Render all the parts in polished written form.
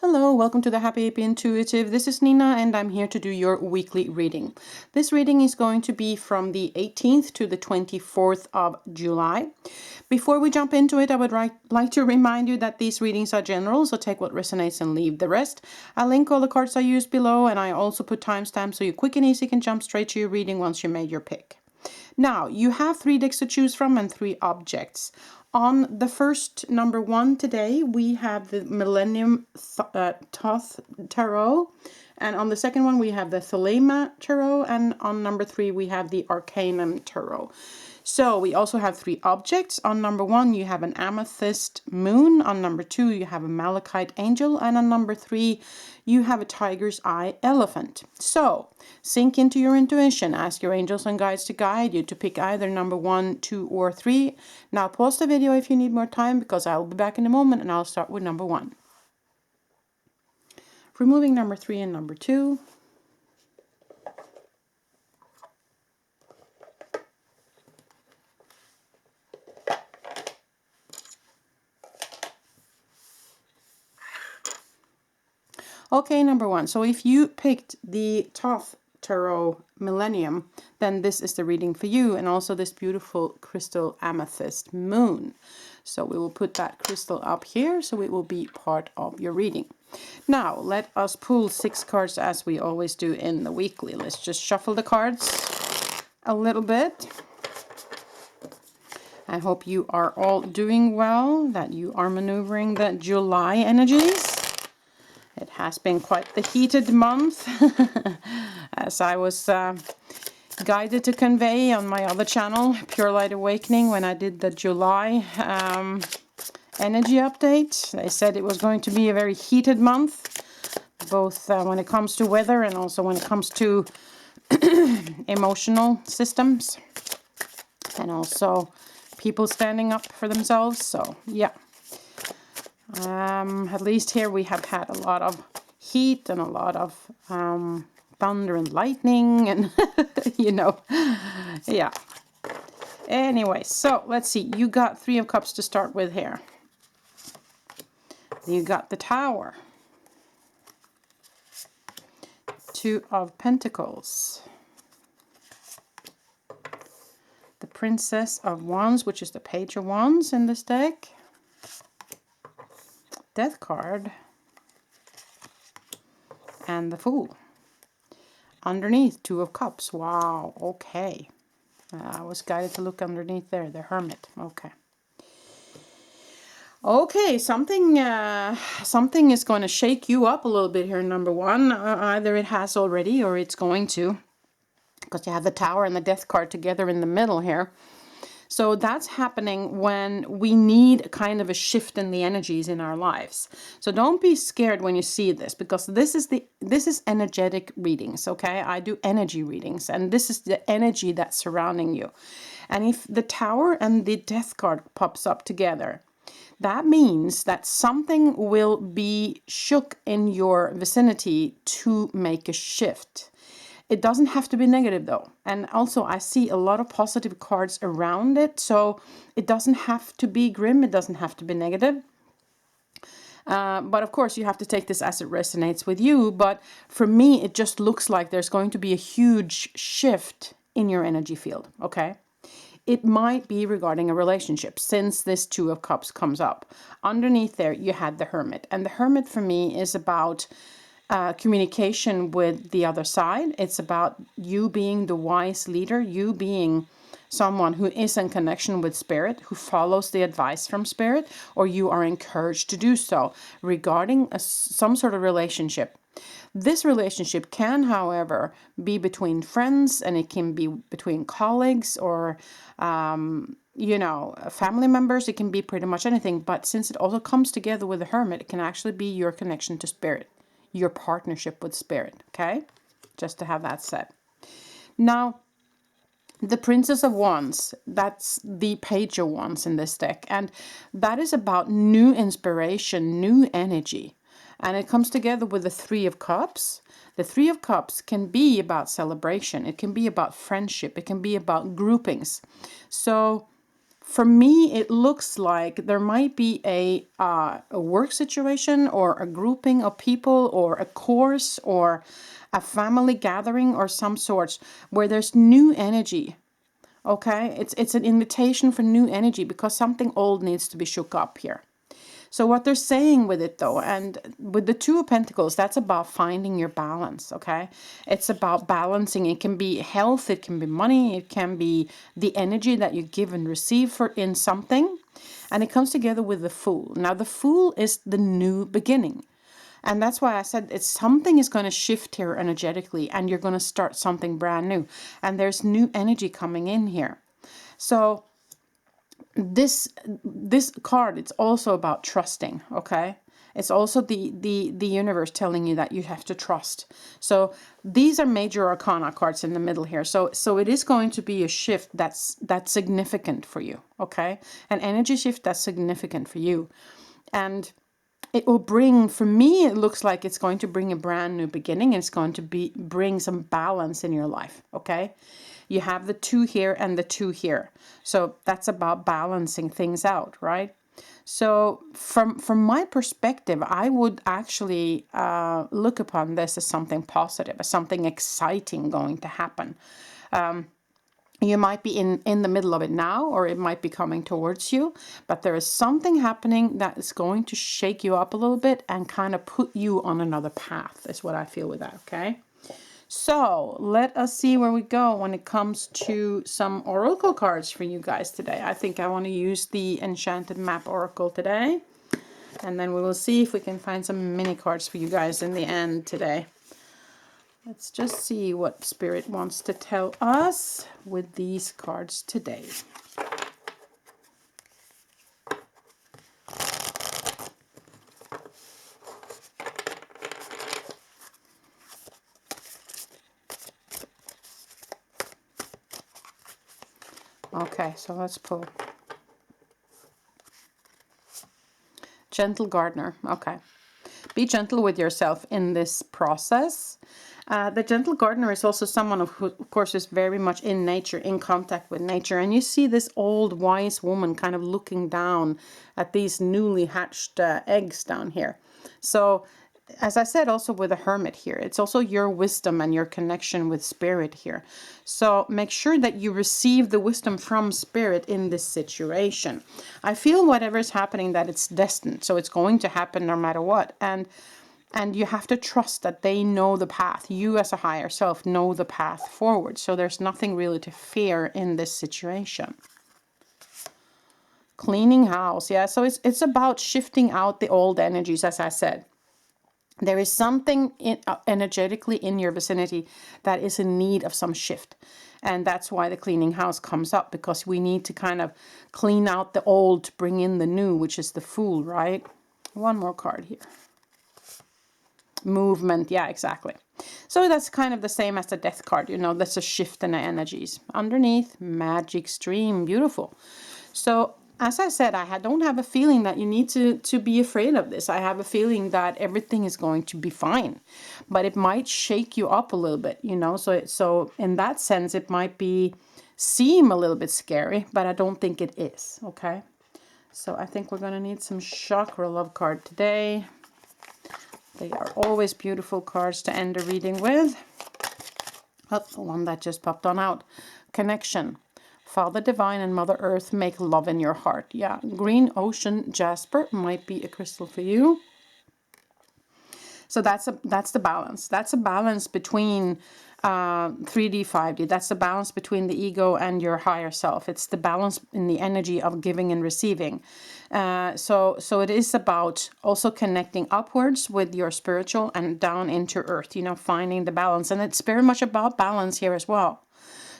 Hello, welcome to the Happy Hippie Intuitive. This is Nina and I'm here to do your weekly reading. This reading is going to be from the 18th to the 24th of July. Before we jump into it, I would like to remind you that these readings are general, so take what resonates and leave the rest. I'll link all the cards I use below, and I also put timestamps so you quick and easy can jump straight to your reading once you made your pick. Now, you have 3 decks to choose from and 3 objects. On the first, number 1 today, we have the Millenium Thoth Tarot. And on the second one, we have the Thelema Tarot. And on number 3, we have the Arcanum Tarot. So we also have 3 objects. On number 1, you have an amethyst moon. On number 2, you have a malachite angel. And on number 3, you have a tiger's eye elephant. So sink into your intuition. Ask your angels and guides to guide you to pick either number 1, 2, or 3. Now pause the video if you need more time, because I'll be back in a moment and I'll start with number 1. Removing number 3 and number 2. Okay, number 1. So if you picked the Thoth Tarot Millenium, then this is the reading for you, and also this beautiful crystal amethyst moon. So we will put that crystal up here, so it will be part of your reading. Now, let us pull 6 cards as we always do in the weekly. Let's just shuffle the cards a little bit. I hope you are all doing well, that you are maneuvering the July energies. It has been quite the heated month, as I was guided to convey on my other channel, Pure Light Awakening, when I did the July energy update. They said it was going to be a very heated month, both when it comes to weather and also when it comes to emotional systems, and also people standing up for themselves. So, yeah. At least here we have had a lot of heat and a lot of thunder and lightning and, you know, yeah. Anyway, so let's see. You got 3 of Cups to start with here. You got the Tower. 2 of Pentacles. The Princess of Wands, which is the Page of Wands in this deck. Death card, and the Fool. Underneath, 2 of Cups. Wow, okay. I was guided to look underneath there, the Hermit. Okay. Okay, something is going to shake you up a little bit here, number 1. Either it has already or it's going to, because you have the Tower and the Death card together in the middle here. So that's happening when we need kind of a shift in the energies in our lives. So don't be scared when you see this, because this is energetic readings, okay? I do energy readings, and this is the energy that's surrounding you. And if the Tower and the Death card pops up together, that means that something will be shook in your vicinity to make a shift. It doesn't have to be negative though. And also I see a lot of positive cards around it. So it doesn't have to be grim. It doesn't have to be negative. But of course you have to take this as it resonates with you. But for me, it just looks like there's going to be a huge shift in your energy field. Okay. It might be regarding a relationship, since this 2 of Cups comes up. Underneath there, you had the Hermit. And the Hermit for me is about communication with the other side. It's about you being the wise leader, you being someone who is in connection with Spirit, who follows the advice from Spirit, or you are encouraged to do so regarding some sort of relationship. This relationship can, however, be between friends, and it can be between colleagues or you know, family members. It can be pretty much anything. But since it also comes together with the Hermit, it can actually be your connection to Spirit, your partnership with Spirit, okay? Just to have that said. Now, the Princess of Wands, that's the Page of Wands in this deck. And that is about new inspiration, new energy. And it comes together with the 3 of Cups. The 3 of Cups can be about celebration. It can be about friendship. It can be about groupings. So For me, it looks like there might be a work situation or a grouping of people or a course or a family gathering or some sorts where there's new energy. Okay, it's an invitation for new energy because something old needs to be shook up here. So what they're saying with it though, and with the Two of Pentacles, that's about finding your balance, okay? It's about balancing. It can be health, it can be money, it can be the energy that you give and receive for in something. And it comes together with the Fool. Now the Fool is the new beginning. And that's why I said it's something is going to shift here energetically and you're going to start something brand new. And there's new energy coming in here. So this card, it's also about trusting, okay? It's also the universe telling you that you have to trust. So these are major arcana cards in the middle here. So it is going to be a shift that's significant for you, okay? An energy shift that's significant for you. And it will bring, for me, it looks like it's going to bring a brand new beginning. It's going to bring some balance in your life, okay? You have the 2 here and the 2 here. So that's about balancing things out, right? So from my perspective, I would actually look upon this as something positive, as something exciting going to happen. You might be in the middle of it now, or it might be coming towards you, but there is something happening that is going to shake you up a little bit and kind of put you on another path, is what I feel with that, okay? So let us see where we go when it comes to some oracle cards for you guys today. I think I want to use the Enchanted Map Oracle today. And then we will see if we can find some mini cards for you guys in the end today. Let's just see what Spirit wants to tell us with these cards today. Okay, so let's pull. Gentle Gardener. Okay. Be gentle with yourself in this process. The Gentle Gardener is also someone who, of course, is very much in nature, in contact with nature. And you see this old wise woman kind of looking down at these newly hatched eggs down here. So, as I said, also with the Hermit here, it's also your wisdom and your connection with Spirit here. So make sure that you receive the wisdom from Spirit in this situation. I feel whatever is happening, that it's destined. So it's going to happen no matter what. And you have to trust that they know the path. You as a higher self know the path forward. So there's nothing really to fear in this situation. Cleaning house. Yeah, so it's about shifting out the old energies, as I said. There is something energetically in your vicinity that is in need of some shift. And that's why the cleaning house comes up, because we need to kind of clean out the old, bring in the new, which is the Fool, right? One more card here. Movement, yeah, exactly. So that's kind of the same as the Death card, you know, that's a shift in the energies. Underneath, Magic Stream, beautiful. So as I said, I don't have a feeling that you need to be afraid of this. I have a feeling that everything is going to be fine, but it might shake you up a little bit, you know. So in that sense, it might seem a little bit scary, but I don't think it is, okay? So I think we're going to need some Chakra love card today. They are always beautiful cards to end a reading with. Oh, the one that just popped on out. Connection. Father Divine and Mother Earth make love in your heart. Yeah, Green Ocean Jasper might be a crystal for you. So that's the balance. That's a balance between 3D, 5D. That's the balance between the ego and your higher self. It's the balance in the energy of giving and receiving. So it is about also connecting upwards with your spiritual and down into earth, you know, finding the balance. And it's very much about balance here as well.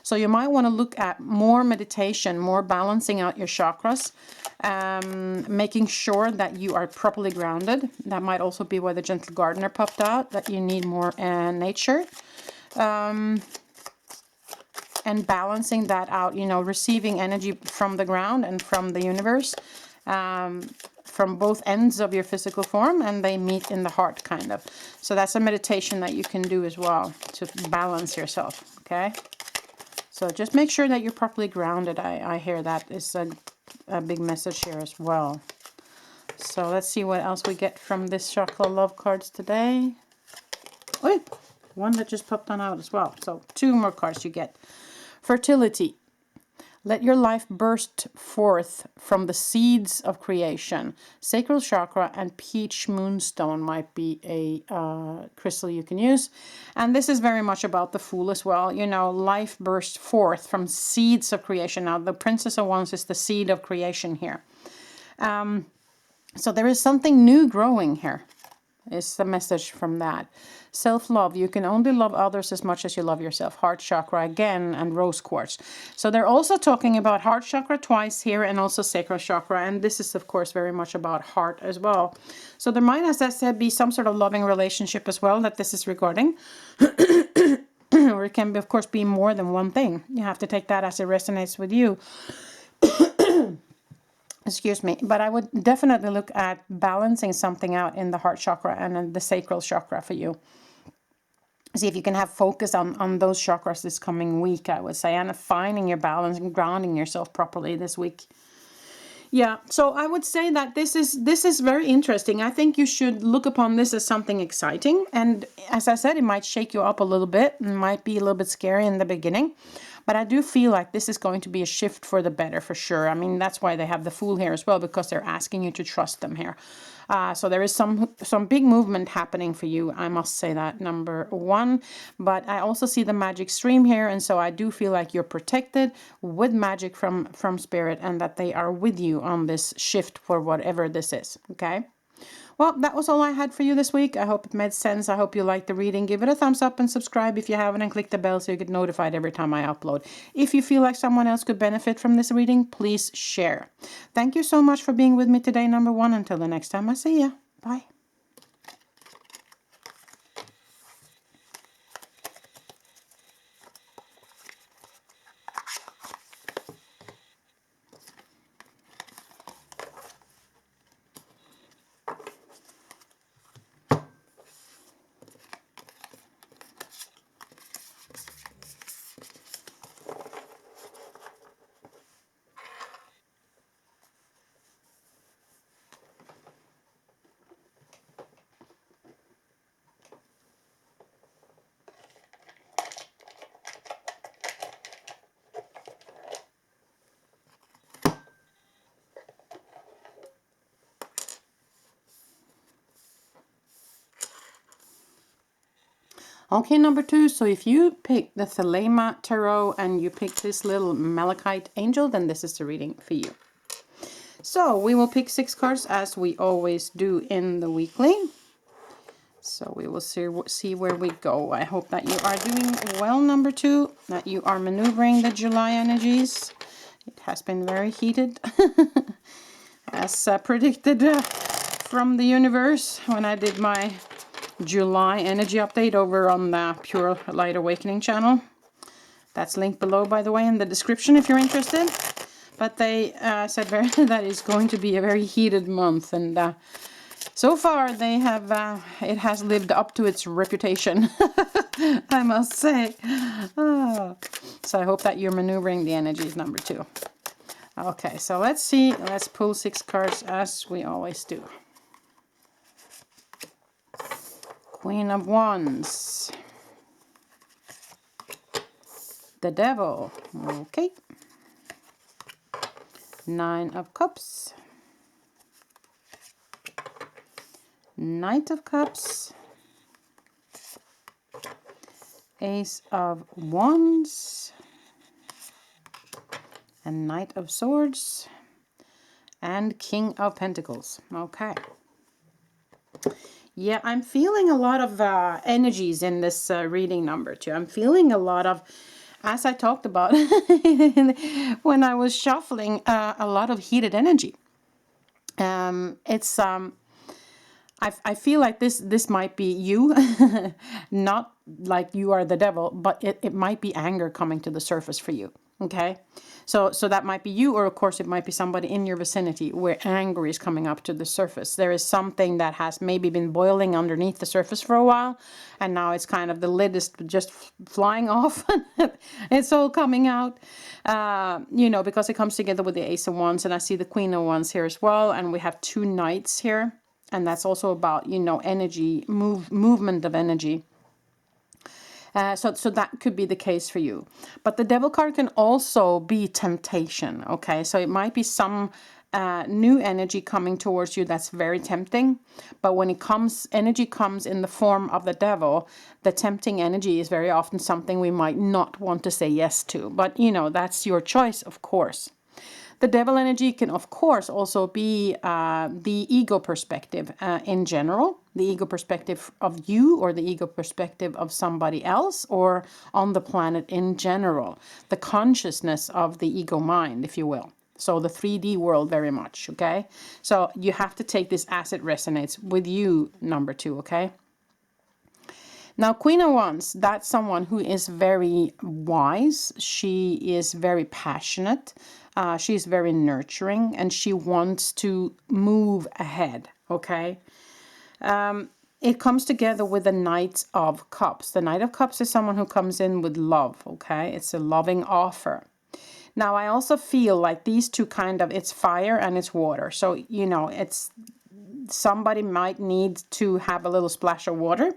So you might want to look at more meditation, more balancing out your chakras, making sure that you are properly grounded. That might also be why the Gentle Gardener popped out, that you need more nature. And balancing that out, you know, receiving energy from the ground and from the universe, from both ends of your physical form, and they meet in the heart, kind of. So that's a meditation that you can do as well to balance yourself, okay? So just make sure that you're properly grounded. I hear that is a big message here as well. So let's see what else we get from this Chakra love cards today. Oh, one that just popped on out as well. So 2 more cards you get. Fertility. Let your life burst forth from the seeds of creation. Sacral chakra and peach moonstone might be a crystal you can use. And this is very much about the Fool as well. You know, life burst forth from seeds of creation. Now, the Princess of Wands is the seed of creation here. So there is something new growing here. Is the message from that. Self-love. You can only love others as much as you love yourself. Heart chakra again, and rose quartz. So they're also talking about heart chakra twice here, and also sacral chakra. And this is, of course, very much about heart as well. So there might, as I said, be some sort of loving relationship as well that this is regarding. Or it can, of course, be more than one thing. You have to take that as it resonates with you. Excuse me, but I would definitely look at balancing something out in the heart chakra and in the sacral chakra for you. See if you can have focus on those chakras this coming week, I would say, and finding your balance and grounding yourself properly this week. Yeah, so I would say that this is very interesting. I think you should look upon this as something exciting. And as I said, it might shake you up a little bit. It might be a little bit scary in the beginning. But I do feel like this is going to be a shift for the better for sure. I mean, that's why they have the Fool here as well, because they're asking you to trust them here. So there is some big movement happening for you. I must say that, number one. But I also see the magic stream here. And so I do feel like you're protected with magic from spirit, and that they are with you on this shift for whatever this is. Okay. Well, that was all I had for you this week. I hope it made sense. I hope you liked the reading. Give it a thumbs up and subscribe if you haven't, and click the bell so you get notified every time I upload. If you feel like someone else could benefit from this reading, please share. Thank you so much for being with me today, number one. Until the next time I see you. Bye. Okay, number two. So if you pick the Thelema Tarot and you pick this little Malachite angel, then this is the reading for you. So we will pick 6 cards as we always do in the weekly. So we will see where we go. I hope that you are doing well, number two, that you are maneuvering the July energies. It has been very heated, as predicted from the universe when I did my July energy update over on the Pure Light Awakening channel. That's linked below, by the way, in the description if you're interested. But they said that is going to be a very heated month, and so far they have it has lived up to its reputation, I must say. Oh. So I hope that you're maneuvering the energies, number two. Okay, so let's see. Let's pull 6 cards as we always do. Queen of Wands. The Devil. Okay. 9 of Cups. Knight of Cups. Ace of Wands. And Knight of Swords. And King of Pentacles. Okay. Yeah, I'm feeling a lot of energies in this reading, number two. I'm feeling a lot of, as I talked about when I was shuffling, a lot of heated energy. I feel like this might be you, not like you are the devil, but it might be anger coming to the surface for you. Okay, so that might be you, or of course it might be somebody in your vicinity where anger is coming up to the surface. There is something that has maybe been boiling underneath the surface for a while, and now it's kind of, the lid is just flying off. It's all coming out, you know, because it comes together with the Ace of Wands, and I see the Queen of Wands here as well, and we have 2 Knights here, and that's also about, you know, energy, movement of energy. So that could be the case for you. But the Devil card can also be temptation, okay? So it might be some new energy coming towards you that's very tempting. But when energy comes in the form of the devil, the tempting energy is very often something we might not want to say yes to. But, you know, that's your choice, of course. The devil energy can, of course, also be the ego perspective in general, the ego perspective of you, or the ego perspective of somebody else, or on the planet in general, the consciousness of the ego mind, if you will. So the 3D world very much, okay? So you have to take this as it resonates with you, number 2, okay? Now, Queen of Wands, that's someone who is very wise. She is very passionate. She's very nurturing, and she wants to move ahead, okay? It comes together with the Knight of Cups. The Knight of Cups is someone who comes in with love, okay? It's a loving offer. Now, I also feel like these two it's fire and it's water. So, you know, it's somebody might need to have a little splash of water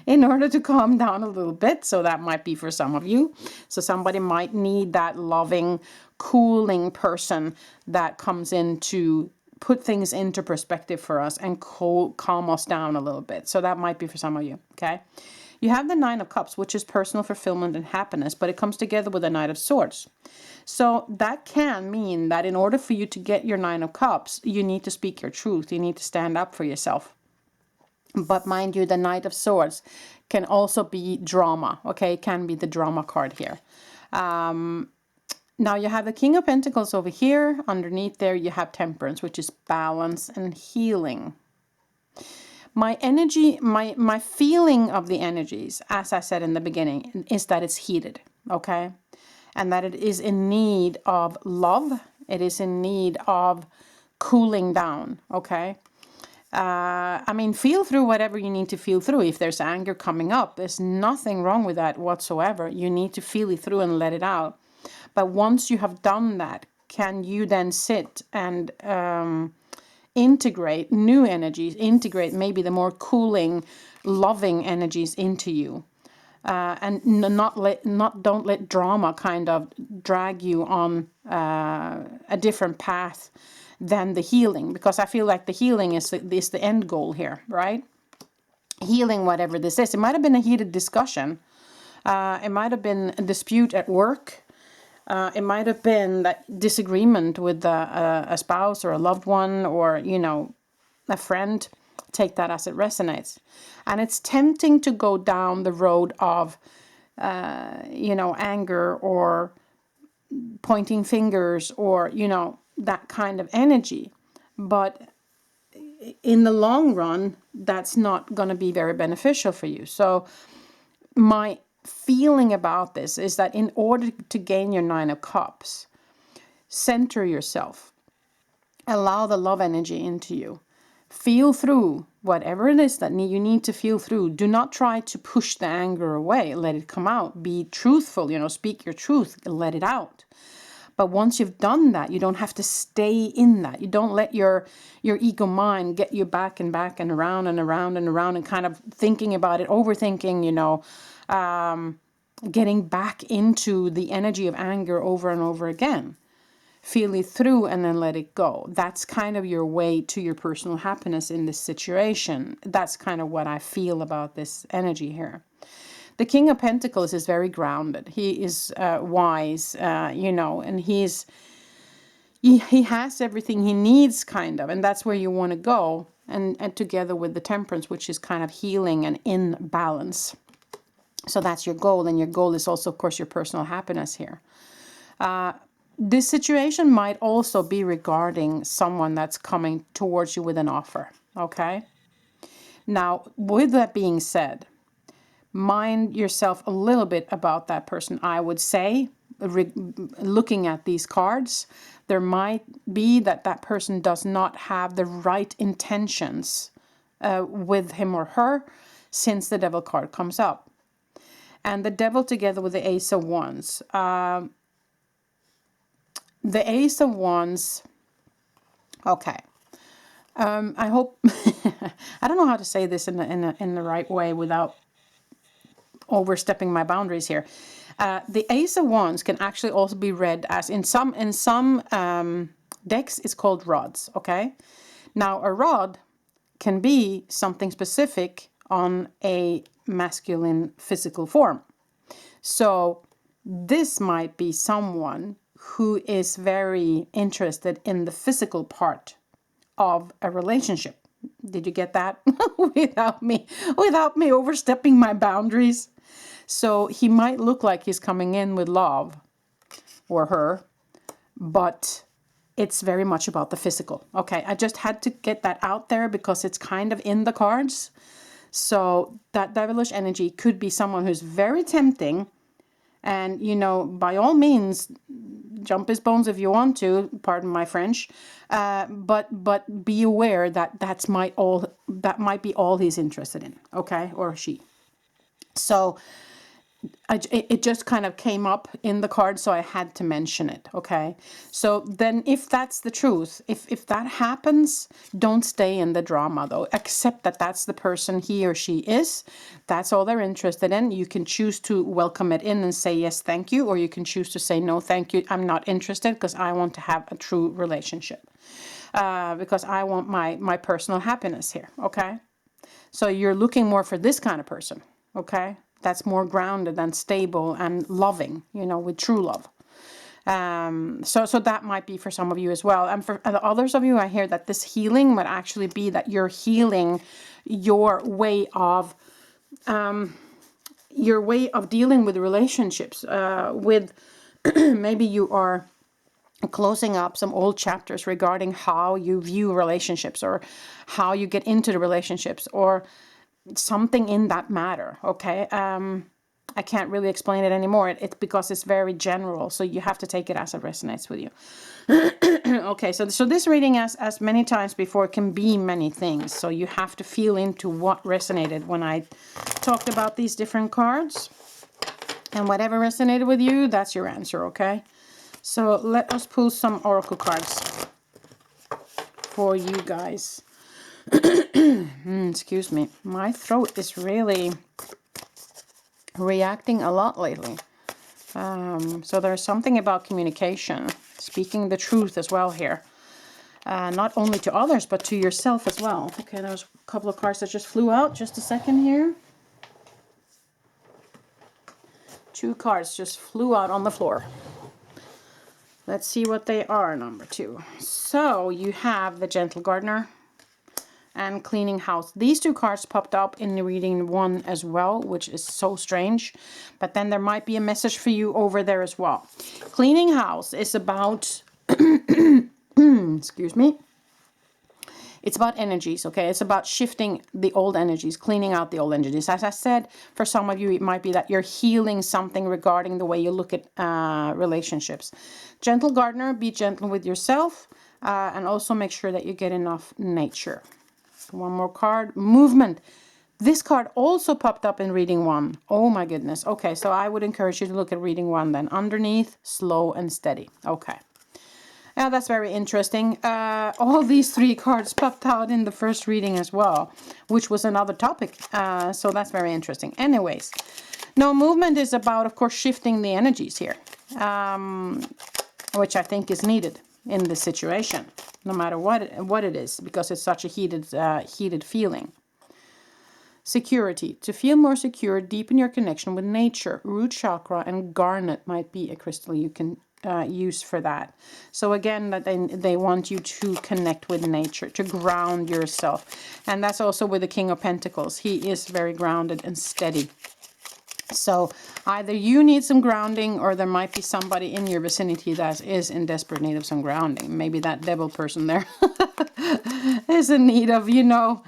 in order to calm down a little bit. So that might be for some of you. So somebody might need that loving, cooling person that comes in to put things into perspective for us and calm us down a little bit. So that might be for some of you, okay? You have the 9 of Cups, which is personal fulfillment and happiness, but it comes together with the Knight of Swords. So that can mean that in order for you to get your 9 of Cups, you need to speak your truth. You need to stand up for yourself. But mind you, the Knight of Swords can also be drama, okay? It can be the drama card here. Now you have the King of Pentacles over here. Underneath there you have Temperance, which is balance and healing. My energy, my feeling of the energies, as I said in the beginning, is that it's heated, okay? And that it is in need of love. It is in need of cooling down, okay? I mean, feel through whatever you need to feel through. If there's anger coming up, there's nothing wrong with that whatsoever. You need to feel it through and let it out. But once you have done that, can you then sit and integrate new energies, integrate maybe the more cooling, loving energies into you, and don't let drama kind of drag you on a different path than the healing, because I feel like the healing is the end goal here, right? Healing whatever this is. It might have been a heated discussion. It might have been a dispute at work. It might have been that disagreement with a spouse or a loved one, or, you know, a friend. Take that as it resonates. And it's tempting to go down the road of, you know, anger or pointing fingers or, you know, that kind of energy. But in the long run, that's not going to be very beneficial for you. So my feeling about this is that in order to gain your 9 of Cups, center yourself, allow the love energy into you, feel through whatever it is that you need to feel through. Do not try to push the anger away. Let it come out. Be truthful, you know, speak your truth, let it out. But once you've done that, you don't have to stay in that. You don't let your ego mind get you back and back and around and around and around and kind of thinking about it, overthinking, you know, getting back into the energy of anger over and over again. Feel it through and then let it go. That's kind of your way to your personal happiness in this situation. That's kind of what I feel about this energy here. The King of Pentacles is very grounded. He is wise, you know, and he has everything he needs, kind of, and that's where you want to go. And together with the Temperance, which is kind of healing and in balance. So that's your goal, and your goal is also, of course, your personal happiness here. This situation might also be regarding someone that's coming towards you with an offer, okay? Now, with that being said, mind yourself a little bit about that person, I would say. looking at these cards, there might be that that person does not have the right intentions with him or her, since the Devil card comes up. And the Devil together with the Ace of Wands. The Ace of Wands, okay. I hope, I don't know how to say this in the right way without overstepping my boundaries here. The Ace of Wands can actually also be read as, in some decks, it's called rods, okay? Now, a rod can be something specific on a masculine physical form. So this might be someone who is very interested in the physical part of a relationship. Did you get that? without me overstepping my boundaries. So he might look like he's coming in with love, or her, but it's very much about the physical. Okay, I just had to get that out there because it's kind of in the cards. So that devilish energy could be someone who's very tempting. And, you know, by all means, jump his bones if you want to, pardon my French. But be aware that that might be all he's interested in, okay, or she. So it just kind of came up in the card, so I had to mention it, okay? So then if that's the truth, if that happens, don't stay in the drama, though. Accept that that's the person he or she is. That's all they're interested in. You can choose to welcome it in and say, yes, thank you, or you can choose to say, no, thank you, I'm not interested because I want to have a true relationship. Because I want my personal happiness here, okay? So you're looking more for this kind of person, okay? That's more grounded and stable and loving, you know, with true love. So that might be for some of you as well. And for the others of you, I hear that this healing might actually be that you're healing your way of dealing with relationships. With maybe you are closing up some old chapters regarding how you view relationships, or how you get into the relationships, or something in that matter, okay? I can't really explain it anymore. It's because it's very general, so you have to take it as it resonates with you. Okay, so this reading, as many times before, can be many things. So you have to feel into what resonated when I talked about these different cards. And whatever resonated with you, that's your answer, okay? So let us pull some oracle cards for you guys. Excuse me. My throat is really reacting a lot lately. So there's something about communication, speaking the truth as well here. Not only to others, but to yourself as well. Okay, there's a couple of cards that just flew out. Just a second here. 2 cards just flew out on the floor. Let's see what they are, number 2. So you have the Gentle Gardener and Cleaning House. These 2 cards popped up in the reading 1 as well, which is so strange. But then there might be a message for you over there as well. Cleaning House is about, excuse me, it's about energies, okay? It's about shifting the old energies, cleaning out the old energies. As I said, for some of you, it might be that you're healing something regarding the way you look at relationships. Gentle Gardener, be gentle with yourself, and also make sure that you get enough nature. One more card, Movement. This card also popped up in reading 1. Oh my goodness. Okay, so I would encourage you to look at reading 1 then. Underneath, slow and steady. Okay. Yeah, that's very interesting. All these 3 cards popped out in the first reading as well, which was another topic. So that's very interesting. Anyways, no, movement is about, of course, shifting the energies here, which I think is needed in this situation, no matter what it is, because it's such a heated feeling. Security. To feel more secure, deepen your connection with nature. Root chakra and garnet might be a crystal you can use for that. So again, that they want you to connect with nature, to ground yourself. And that's also with the King of Pentacles. He is very grounded and steady. So either you need some grounding, or there might be somebody in your vicinity that is in desperate need of some grounding. Maybe that devil person there is in need of, you know,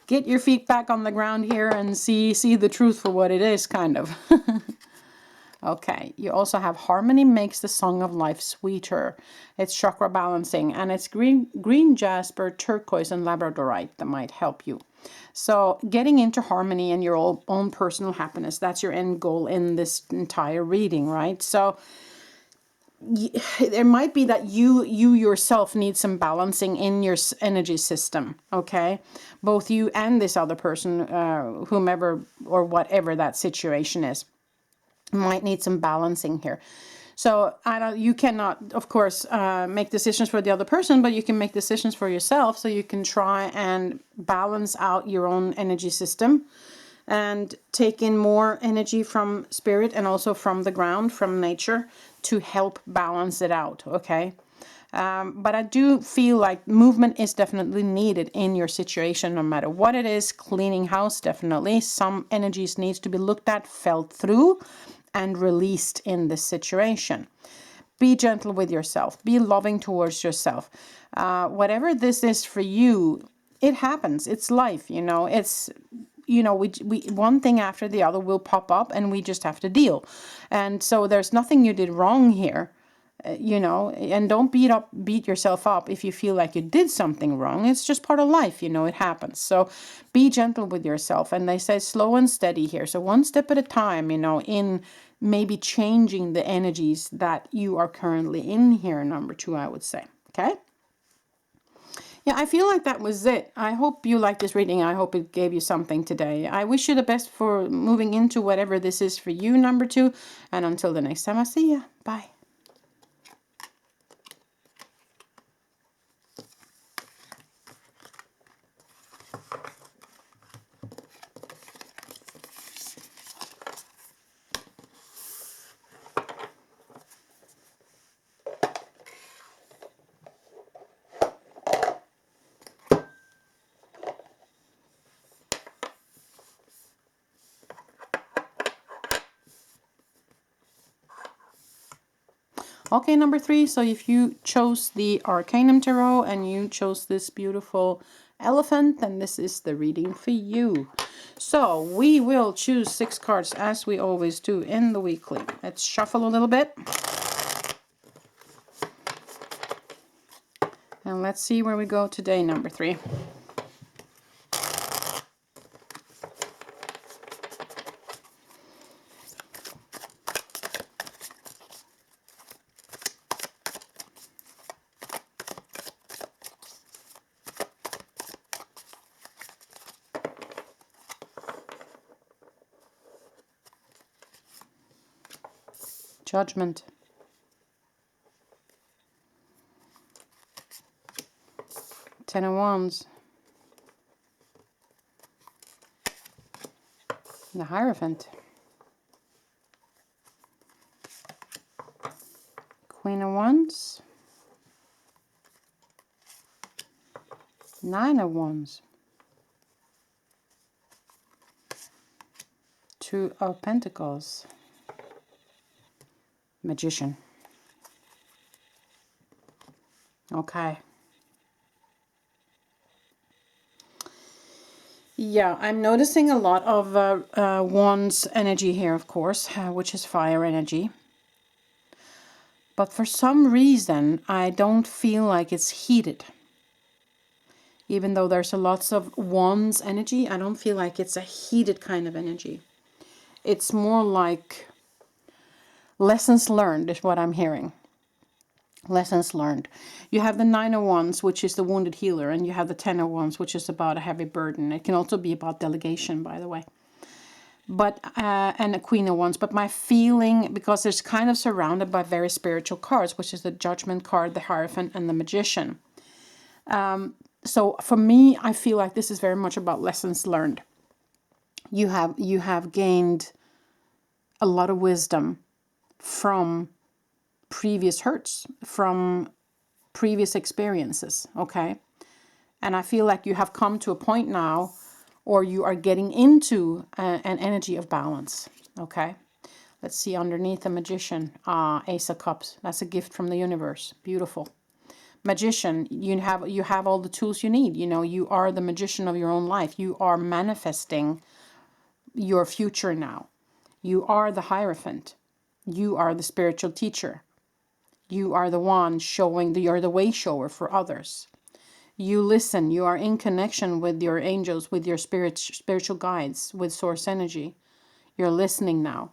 get your feet back on the ground here and see the truth for what it is, kind of. Okay, you also have harmony makes the song of life sweeter. It's chakra balancing, and it's green jasper, turquoise, and labradorite that might help you. So getting into harmony and your own personal happiness, that's your end goal in this entire reading, right? So there might be that you yourself need some balancing in your energy system, okay? Both you and this other person, whomever or whatever that situation is, might need some balancing here. So you cannot, of course, make decisions for the other person, but you can make decisions for yourself. So you can try and balance out your own energy system and take in more energy from spirit and also from the ground, from nature, to help balance it out, okay? But I do feel like movement is definitely needed in your situation, no matter what it is. Cleaning house, definitely. Some energies needs to be looked at, felt through, and released in this situation. Be gentle with yourself. Be loving towards yourself. Whatever this is for you, it happens. It's life, you know. It's, you know, we one thing after the other will pop up, and we just have to deal. And so there's nothing you did wrong here, you know. And don't beat yourself up if you feel like you did something wrong. It's just part of life, you know. It happens. So be gentle with yourself. And they say slow and steady here. So one step at a time, you know, in maybe changing the energies that you are currently in here. Number 2, I would say. Okay. Yeah, I feel like that was it. I hope you liked this reading. I hope it gave you something today. I wish you the best for moving into whatever this is for you, number 2. And until the next time I see you. Bye. Okay, number 3. So if you chose the Arcanum Tarot and you chose this beautiful elephant, then this is the reading for you. So we will choose 6 cards as we always do in the weekly. Let's shuffle a little bit. And let's see where we go today, number 3. Judgment. Ten of Wands. The Hierophant. Queen of Wands. 9 of Wands. 2 of Pentacles. Magician. Okay. Yeah, I'm noticing a lot of Wands energy here, of course, which is fire energy. But for some reason, I don't feel like it's heated. Even though there's a lots of Wands energy, I don't feel like it's a heated kind of energy. It's more like lessons learned is what I'm hearing. Lessons learned. You have the 9 of Wands, which is the wounded healer, and you have the 10 of Wands, which is about a heavy burden. It can also be about delegation, by the way. But and a Queen of Wands. But my feeling, because it's kind of surrounded by very spiritual cards, which is the Judgment card, the Hierophant, and the Magician. So for me, I feel like this is very much about lessons learned. You have gained a lot of wisdom from previous hurts, from previous experiences, okay? And I feel like you have come to a point now, or you are getting into an energy of balance, okay? Let's see underneath the Magician. Ace of Cups. That's a gift from the universe. Beautiful. Magician, you have all the tools you need. You know, you are the magician of your own life. You are manifesting your future now. You are the Hierophant. You are the spiritual teacher. You are the one showing, you're the way shower for others. You listen, you are in connection with your angels, with your spiritual guides, with source energy. You're listening now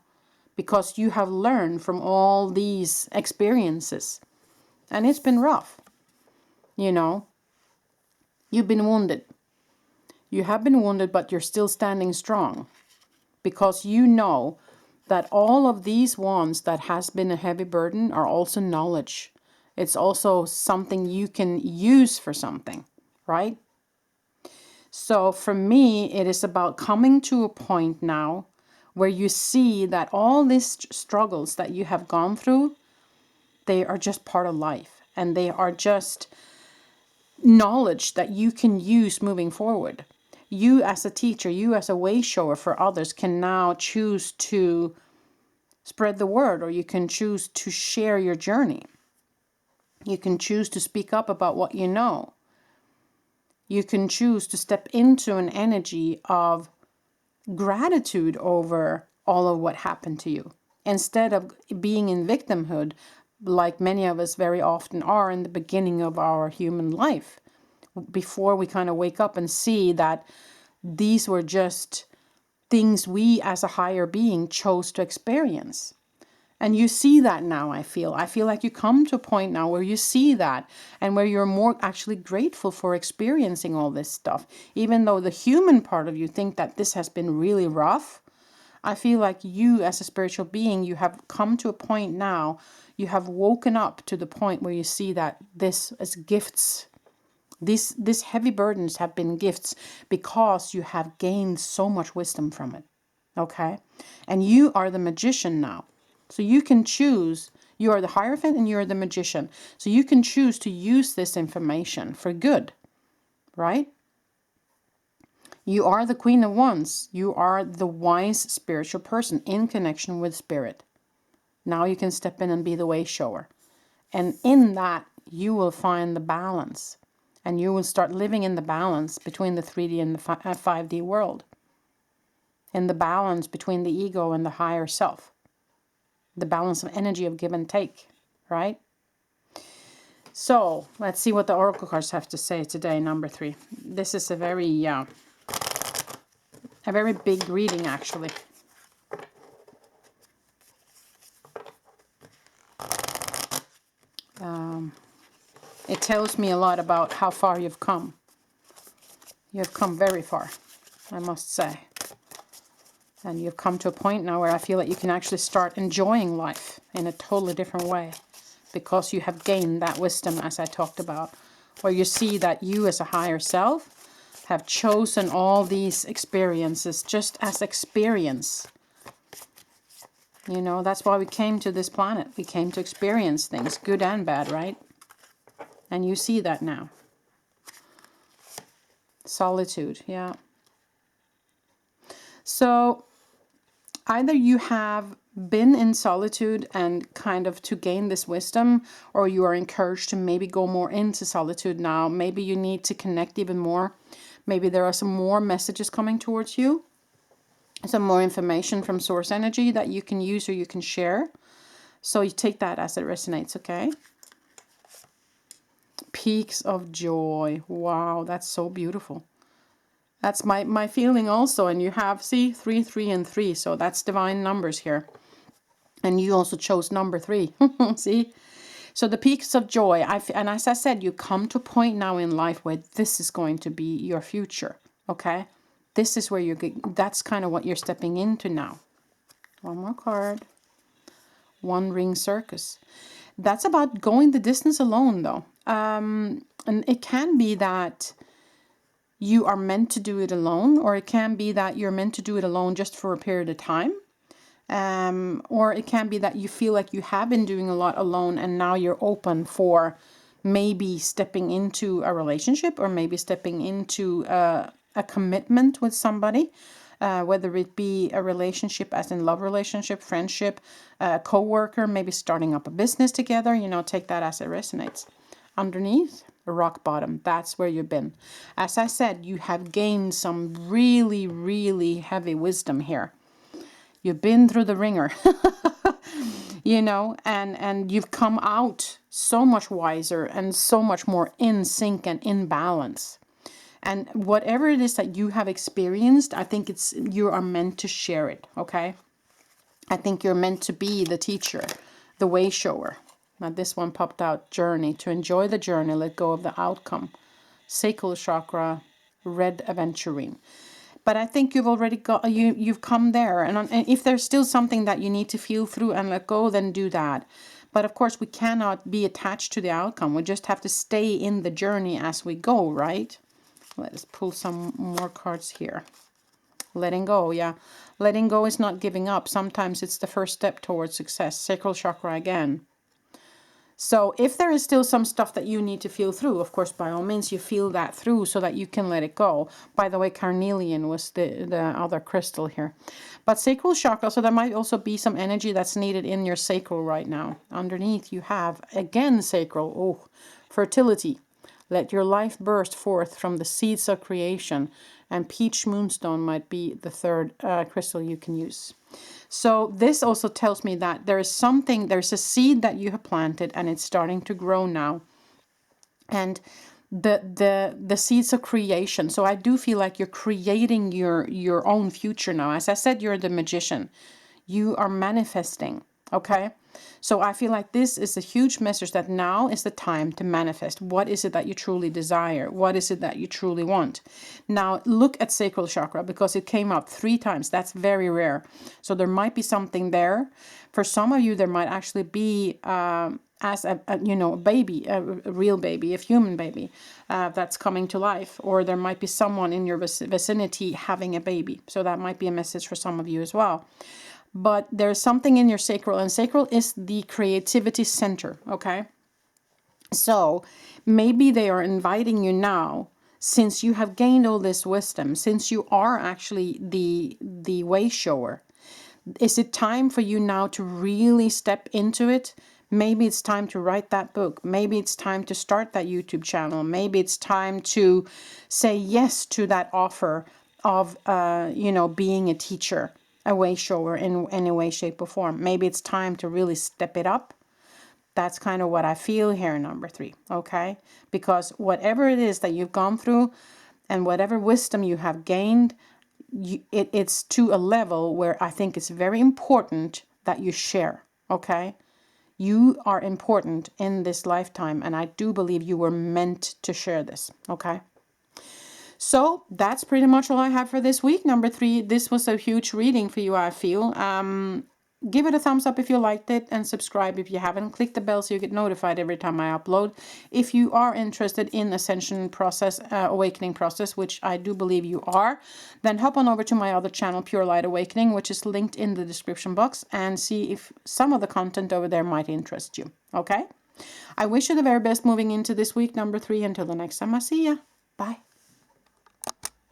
because you have learned from all these experiences. And it's been rough, you know. You've been wounded. You have been wounded, but you're still standing strong because you know that all of these ones that has been a heavy burden are also knowledge. It's also something you can use for something, right? So for me, it is about coming to a point now where you see that all these struggles that you have gone through, they are just part of life. And they are just knowledge that you can use moving forward. You as a teacher, you as a way shower for others can now choose to spread the word, or you can choose to share your journey. You can choose to speak up about what you know. You can choose to step into an energy of gratitude over all of what happened to you, instead of being in victimhood like many of us very often are in the beginning of our human life, before we kind of wake up and see that these were just things we as a higher being chose to experience. And you see that now, I feel like you come to a point now where you see that, and where you're more actually grateful for experiencing all this stuff. Even though the human part of you think that this has been really rough, I feel like you as a spiritual being, you have come to a point now, you have woken up to the point where you see that this is gifts. These heavy burdens have been gifts because you have gained so much wisdom from it. Okay? And you are the magician now. So you can choose, you are the Hierophant and you are the magician. So you can choose to use this information for good, right? You are the Queen of Wands. You are the wise spiritual person in connection with spirit. Now you can step in and be the way shower. And in that, you will find the balance. And you will start living in the balance between the 3D and the 5D world. In the balance between the ego and the higher self. The balance of energy of give and take, right? So let's see what the oracle cards have to say today, number 3. This is a very big reading, actually. It tells me a lot about how far you've come. You have come very far, I must say. And you've come to a point now where I feel that you can actually start enjoying life in a totally different way, because you have gained that wisdom, as I talked about, where you see that you as a higher self have chosen all these experiences just as experience. You know, that's why we came to this planet. We came to experience things, good and bad, right? And you see that now. Solitude, yeah. So either you have been in solitude and kind of to gain this wisdom, or you are encouraged to maybe go more into solitude now. Maybe you need to connect even more. Maybe there are some more messages coming towards you. Some more information from source energy that you can use or you can share. So you take that as it resonates, okay? Peaks of joy. Wow, that's so beautiful. That's my feeling also. And you have, see, 3, 3, and 3. So that's divine numbers here. And you also chose number 3. See? So the peaks of joy. And as I said, you come to a point now in life where this is going to be your future. Okay? This is where that's kind of what you're stepping into now. One more card. One ring circus. That's about going the distance alone, though. And it can be that you are meant to do it alone, or it can be that you're meant to do it alone just for a period of time. Or it can be that you feel like you have been doing a lot alone and now you're open for maybe stepping into a relationship, or maybe stepping into a commitment with somebody, whether it be a relationship as in love relationship, friendship, a co-worker, maybe starting up a business together. You know, take that as it resonates. Underneath, rock bottom, that's where you've been. As I said, you have gained some really, really heavy wisdom here. You've been through the ringer. you know, and you've come out so much wiser and so much more in sync and in balance. And whatever it is that you have experienced, I think you are meant to share it, okay? I think you're meant to be the teacher, the way shower. Now this one popped out, journey, to enjoy the journey, let go of the outcome. Sacral chakra, red aventurine. But I think you've already got, you've come there. And if there's still something that you need to feel through and let go, then do that. But of course, we cannot be attached to the outcome. We just have to stay in the journey as we go, right? Let's pull some more cards here. Letting go, yeah. Letting go is not giving up. Sometimes it's the first step towards success. Sacral chakra again. So if there is still some stuff that you need to feel through, of course, by all means, you feel that through so that you can let it go. By the way, carnelian was the other crystal here. But sacral chakra, so there might also be some energy that's needed in your sacral right now. Underneath you have, again, sacral, oh, fertility. Let your life burst forth from the seeds of creation. And peach moonstone might be the third crystal you can use. So this also tells me that there's a seed that you have planted and it's starting to grow now. And the seeds of creation. So I do feel like you're creating your own future now. As I said, you're the magician. You are manifesting, okay? So I feel like this is a huge message that now is the time to manifest. What is it that you truly desire? What is it that you truly want? Now look at sacral chakra because it came up 3 times. That's very rare. So there might be something there. For some of you, there might actually be as a baby, a real baby, a human baby that's coming to life. Or there might be someone in your vicinity having a baby. So that might be a message for some of you as well. But there's something in your sacral, and sacral is the creativity center, okay? So maybe they are inviting you now, since you have gained all this wisdom, since you are actually the way shower. Is it time for you now to really step into it? Maybe it's time to write that book. Maybe it's time to start that YouTube channel. Maybe it's time to say yes to that offer of, being a teacher, a way shower in any way, shape, or form. Maybe it's time to really step it up. That's kind of what I feel here, number 3, okay? Because whatever it is that you've gone through and whatever wisdom you have gained, it's to a level where I think it's very important that you share, okay? You are important in this lifetime, and I do believe you were meant to share this, okay? So that's pretty much all I have for this week. Number 3, this was a huge reading for you, I feel. Give it a thumbs up if you liked it, and subscribe if you haven't. Click the bell so you get notified every time I upload. If you are interested in ascension process, awakening process, which I do believe you are, then hop on over to my other channel, Pure Light Awakening, which is linked in the description box, and see if some of the content over there might interest you. Okay? I wish you the very best moving into this week, number 3. Until the next time I see ya. Bye.